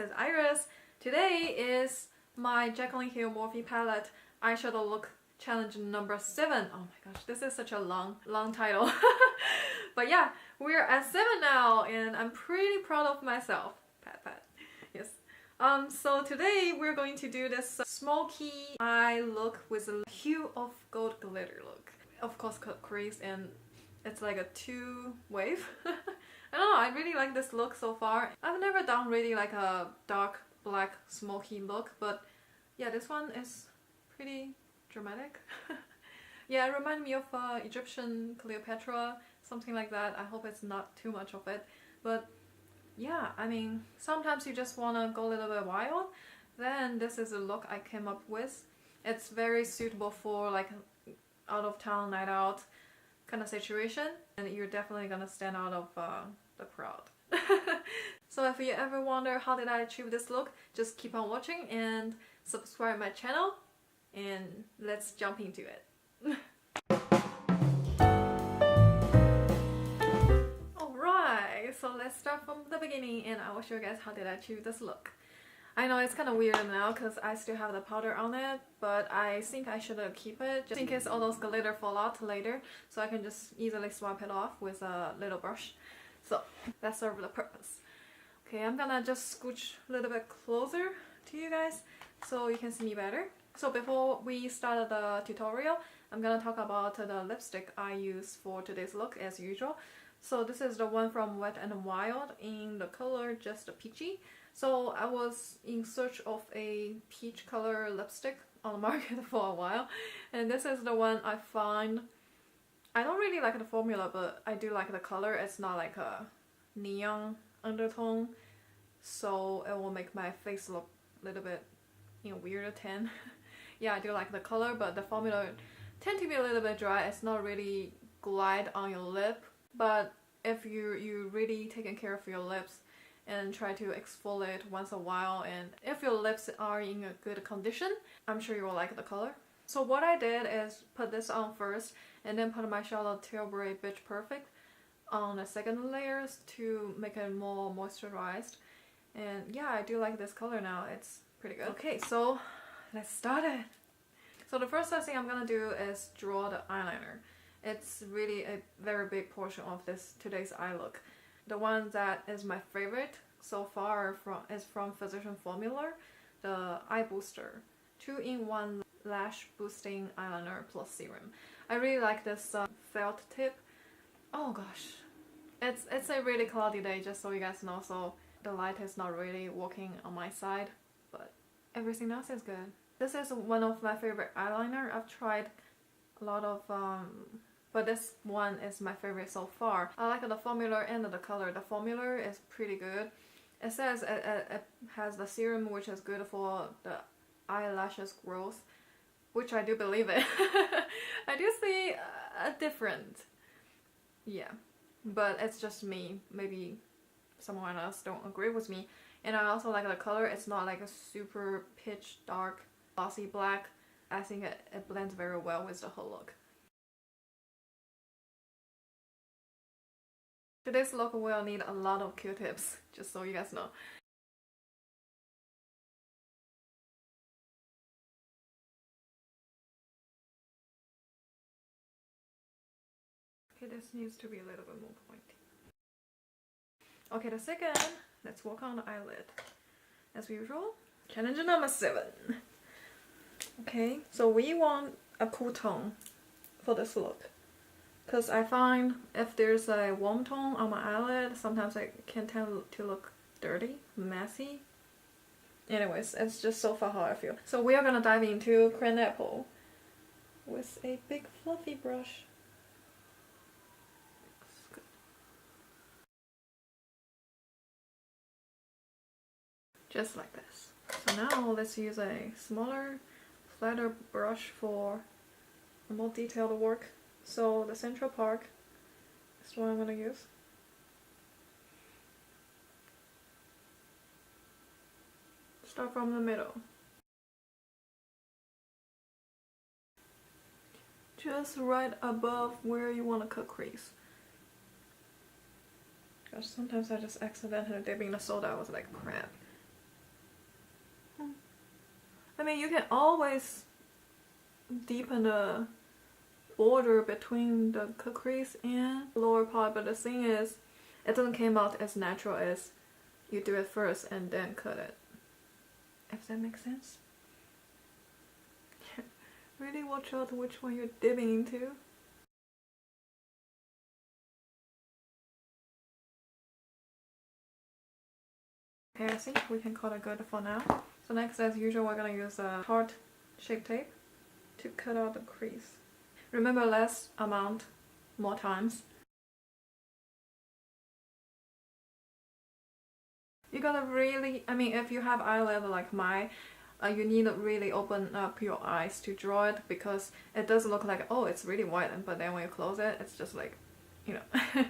is Iris. Today is my Jaclyn Hill Morphe palette eyeshadow look challenge number 7. Oh my gosh, this is such a long title. But yeah, we're at 7 now and I'm pretty proud of myself. Pat. Yes. So today we're going to do this smoky eye look with a hue of gold glitter look. Of course cut crease, and it's like a 2-wave. I don't know, I really like this look so far. I've never done really like a dark black smoky look, but yeah, this one is pretty dramatic. Yeah, it reminds me of Egyptian Cleopatra, something like that. I hope it's not too much of it, but yeah, I mean, sometimes you just want to go a little bit wild. Then this is a look I came up with. It's very suitable for like out of town night out kind of situation, and you're definitely gonna stand out of the crowd. So if you ever wonder how did I achieve this look, just keep on watching and subscribe my channel, and let's jump into it. Alright, so let's start from the beginning and I will show you guys how did I achieve this look. I know it's kind of weird now because I still have the powder on it, but I think I should keep it just in case all those glitter fall out later, so I can just easily swap it off with a little brush. So that serves the purpose. Okay, I'm gonna just scooch a little bit closer to you guys so you can see me better. So before we start the tutorial, I'm gonna talk about the lipstick I use for today's look as usual. So this is the one from Wet n Wild in the color just peachy. So I was in search of a peach color lipstick on the market for a while, and this is the one I find. I don't really like the formula, but I do like the color. It's not like a neon undertone, so it will make my face look a little bit, you know, weirder tan. Yeah, I do like the color, but the formula tend to be a little bit dry. It's not really glide on your lip, but if you really taking care of your lips and try to exfoliate once a while, and if your lips are in a good condition, I'm sure you will like the color. So what I did is put this on first and then put my Charlotte Tilbury Bitch Perfect on the second layers to make it more moisturized. And yeah, I do like this color now. It's pretty good. Okay, so let's start it. So the first thing I'm gonna do is draw the eyeliner. It's really a very big portion of today's eye look. The one that is my favorite so far is from Physician Formula, the Eye Booster 2-in-1 Lash Boosting Eyeliner plus Serum. I really like this felt tip. Oh gosh, it's a really cloudy day, just so you guys know, so the light is not really working on my side, but everything else is good. This is one of my favorite eyeliner. I've tried a lot of but this one is my favorite so far. I like the formula and the color. The formula is pretty good. It says it has the serum which is good for the eyelashes growth, which I do believe it. I do see a different, yeah, but it's just me. Maybe someone else don't agree with me. And I also like the color. It's not like a super pitch dark glossy black. I think it blends very well with the whole look. Today's look will need a lot of Q-tips, just so you guys know. Okay, this needs to be a little bit more pointy. Okay, the second, let's work on the eyelid. As usual, challenge number 7. Okay, so we want a cool tone for this look, because I find if there's a warm tone on my eyelid, sometimes I can tend to look dirty, messy. Anyways, it's just so far how I feel. So we are gonna dive into Cran Apple with a big fluffy brush. Just like this. So now let's use a smaller, flatter brush for a more detailed work. So the central part is what I'm gonna use. Start from the middle. Just right above where you want to cut crease. Gosh, sometimes I just accidentally dip in the soda. I was like, crap. I mean, you can always deepen the border between the crease and lower part, but the thing is, it doesn't come out as natural as you do it first and then cut it. If that makes sense. Really watch out which one you're dipping into. Okay, I think we can call it good for now. So next, as usual, we're gonna use a heart shape tape to cut out the crease. Remember, less amount, more times. You gotta really, I mean, if you have eyelid like mine, you need to really open up your eyes to draw it, because it does look like, oh, it's really white, but then when you close it, it's just like, you know,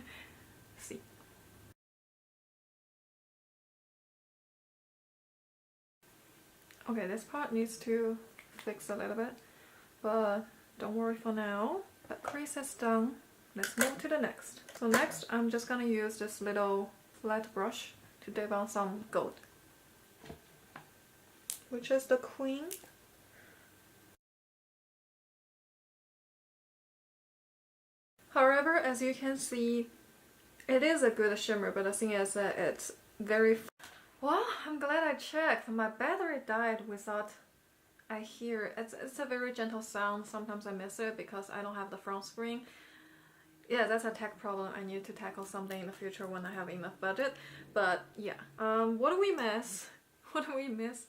see. Okay, this part needs to fix a little bit, but don't worry for now. That crease is done. Let's move to the next. So next, I'm just gonna use this little flat brush to dip on some gold, which is the Queen. However, as you can see, it is a good shimmer, but the thing is that it's very... Well, I'm glad I checked. My battery died without I hear it. It's a very gentle sound. Sometimes I miss it because I don't have the front screen. Yeah, that's a tech problem. I need to tackle something in the future when I have enough budget. But yeah, what do we miss? What do we miss?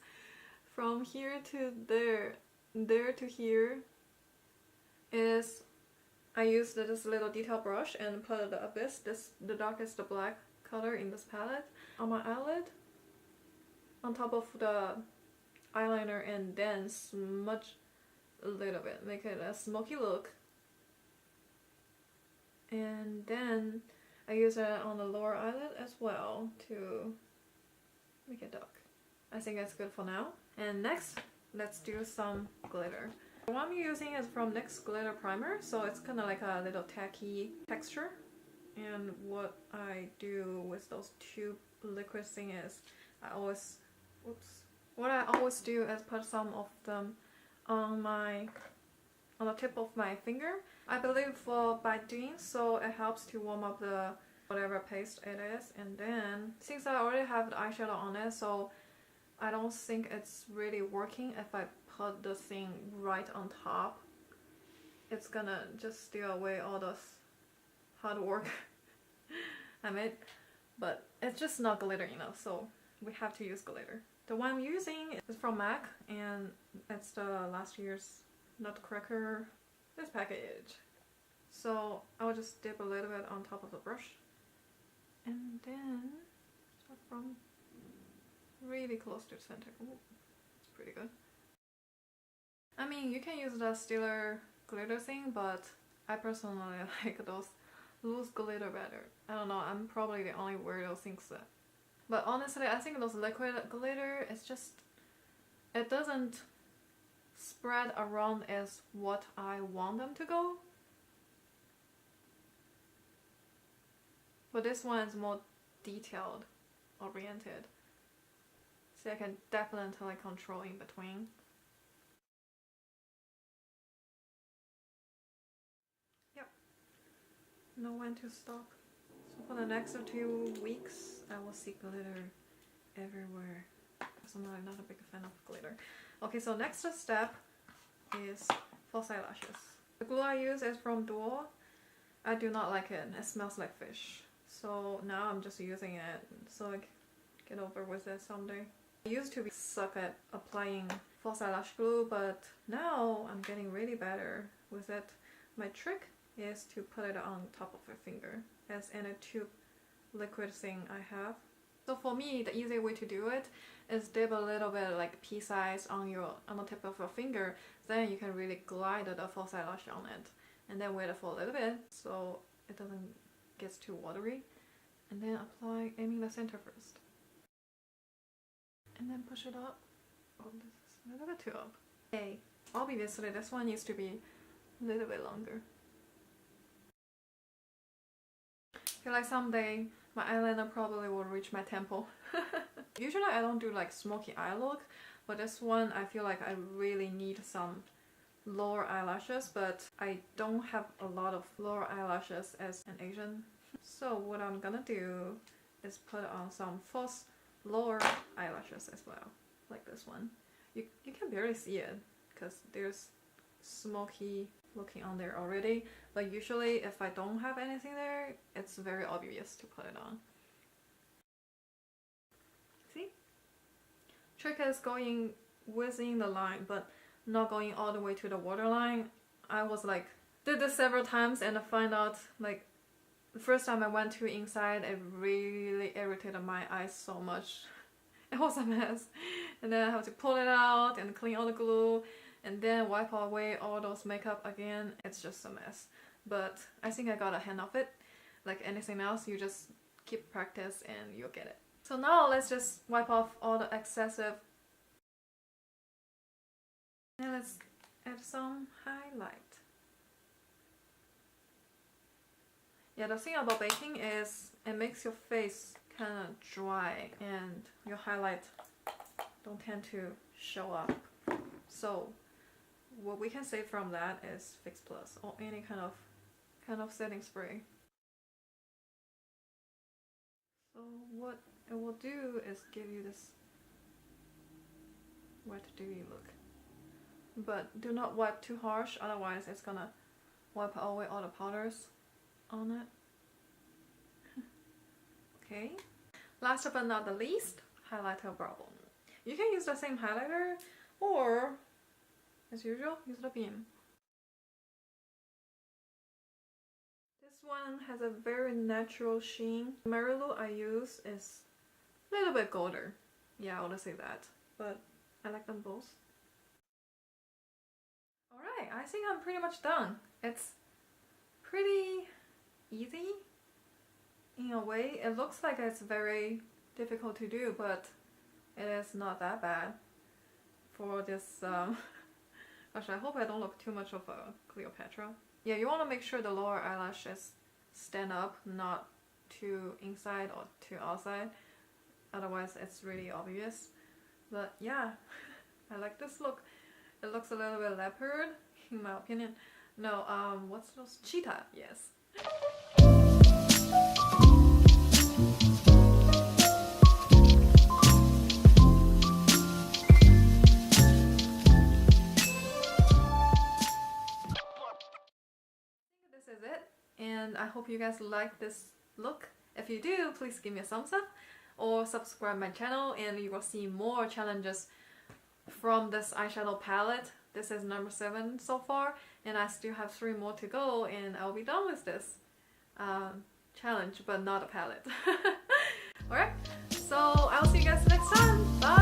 From here to there, there to here is I used this little detail brush and put the abyss, the darkest black color in this palette on my eyelid, on top of the eyeliner, and then smudge a little bit, make it a smoky look. And then I use it on the lower eyelid as well to make it dark. I think that's good for now. And next, let's do some glitter. The one I'm using is from NYX Glitter Primer, so it's kind of like a little tacky texture. And what I do with those two liquid things is I always, what I always do is put some of them on the tip of my finger. I believe by doing so, it helps to warm up the whatever paste it is. And then, since I already have the eyeshadow on it, so I don't think it's really working if I put the thing right on top. It's gonna just steal away all this hard work I made. But it's just not glitter enough, so we have to use glitter. The one I'm using is from MAC, and it's the last year's Nutcracker, this package. So I'll just dip a little bit on top of the brush, and then start from really close to the center. Ooh, it's pretty good. I mean, you can use the Stiller glitter thing, but I personally like those loose glitter better. I don't know, I'm probably the only weirdo who thinks that. But honestly, I think those liquid glitter, it's just, it doesn't spread around as what I want them to go. But this one is more detailed oriented, so I can definitely control in between. Yep, know when to stop. So for the next 2 weeks, I will see glitter everywhere. Because I'm not a big fan of glitter. Okay, so next step is false eyelashes. The glue I use is from Duo. I do not like it. It smells like fish. So now I'm just using it so I can get over with it someday. I used to suck at applying false eyelash glue, but now I'm getting really better with it. My trick is to put it on top of your finger, as in a tube liquid thing I have. So for me, the easy way to do it is dip a little bit like pea size on the tip of your finger. Then you can really glide the false eyelash on it, and then wait for a little bit so it doesn't get too watery. And then apply, aiming the center first, and then push it up. Oh, this is a little bit too up. Okay, obviously this one needs to be a little bit longer. I feel like someday my eyeliner probably will reach my temple. Usually I don't do like smoky eye look, For this one, I feel like I really need some lower eyelashes, but I don't have a lot of lower eyelashes as an Asian. So what I'm gonna do is put on some false lower eyelashes as well, like this one. You can barely see it because there's smoky looking on there already, but usually if I don't have anything there, it's very obvious to put it on. See? Trick is going within the line, but not going all the way to the waterline. I was like, did this several times and I find out like the first time I went to inside, it really irritated my eyes so much. It was a mess. And then I have to pull it out and clean all the glue and then wipe away all those makeup again. It's just a mess. But I think I got a hand of it. Like anything else, you just keep practice and you'll get it. So now let's just wipe off all the excessive. And let's add some highlight. Yeah, the thing about baking is it makes your face kind of dry and your highlight don't tend to show up. So what we can say from that is Fix Plus or any kind of setting spray. So what it will do is give you this wet dewy look. But do not wipe too harsh, otherwise it's gonna wipe away all the powders on it. Okay, last but not the least, highlighter brow bone. You can use the same highlighter or, as usual, use the beam. This one has a very natural sheen. The Marilu I use is a little bit golder. Yeah, I want to say that, but I like them both. Alright, I think I'm pretty much done. It's pretty easy in a way. It looks like it's very difficult to do, but it is not that bad for this. Actually, I hope I don't look too much of a Cleopatra. Yeah, you want to make sure the lower eyelashes stand up, not too inside or too outside. Otherwise, it's really obvious. But yeah, I like this look. It looks a little bit leopard, in my opinion. No, what's those? Cheetah, yes. This is it, and I hope you guys like this look. If you do, please give me a thumbs up or subscribe my channel and you will see more challenges from this eyeshadow palette. This is number 7 so far, and I still have 3 more to go and I'll be done with this challenge, but not a palette. Alright, so I'll see you guys next time. Bye!